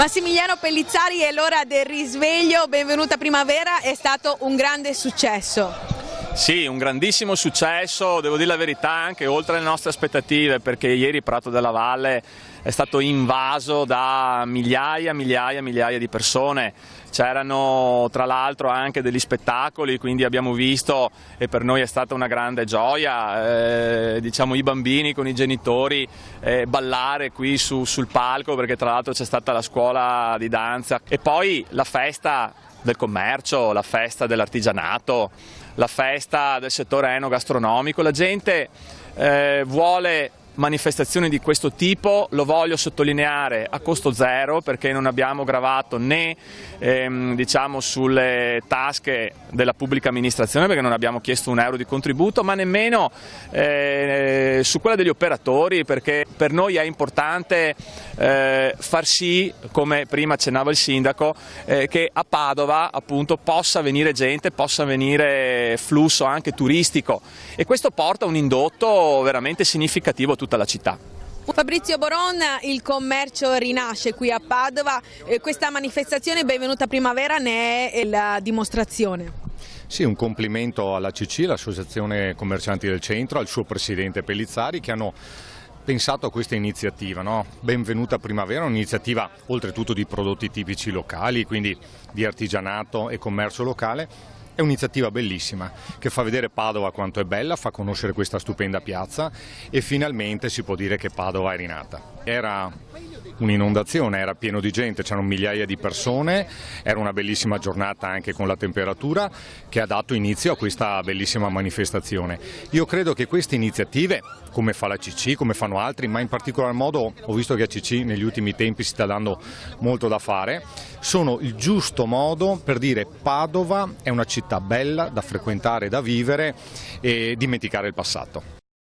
Massimiliano Pellizzari, è l'ora del risveglio, benvenuta primavera, è stato un grande successo. Sì, un grandissimo successo, devo dire la verità, anche oltre le nostre aspettative, perché ieri Prato della Valle è stato invaso da migliaia di persone. C'erano tra l'altro anche degli spettacoli, quindi abbiamo visto, e per noi è stata una grande gioia, diciamo i bambini con i genitori ballare qui sul palco, perché tra l'altro c'è stata la scuola di danza, e poi la festa del commercio, la festa dell'artigianato, la festa del settore enogastronomico. La gente vuole manifestazioni di questo tipo, lo voglio sottolineare, a costo zero, perché non abbiamo gravato né diciamo sulle tasche della pubblica amministrazione, perché non abbiamo chiesto un euro di contributo, ma nemmeno su quella degli operatori, perché per noi è importante far sì, come prima accennava il sindaco, che a Padova appunto possa venire gente, possa venire flusso anche turistico, e questo porta un indotto veramente significativo a tutta la città. Fabrizio Boron, il commercio rinasce qui a Padova, questa manifestazione Benvenuta Primavera ne è la dimostrazione. Sì, un complimento alla CC, l'Associazione Commercianti del Centro, al suo presidente Pellizzari, che hanno pensato a questa iniziativa, no? Benvenuta Primavera, un'iniziativa oltretutto di prodotti tipici locali, quindi di artigianato e commercio locale. È un'iniziativa bellissima che fa vedere Padova quanto è bella, fa conoscere questa stupenda piazza e finalmente si può dire che Padova è rinata. Era un'inondazione, era pieno di gente, c'erano migliaia di persone, era una bellissima giornata anche con la temperatura che ha dato inizio a questa bellissima manifestazione. Io credo che queste iniziative, come fa la CC, come fanno altri, ma in particolar modo ho visto che a CC negli ultimi tempi si sta dando molto da fare, sono il giusto modo per dire Padova è una città bella da frequentare, da vivere e dimenticare il passato.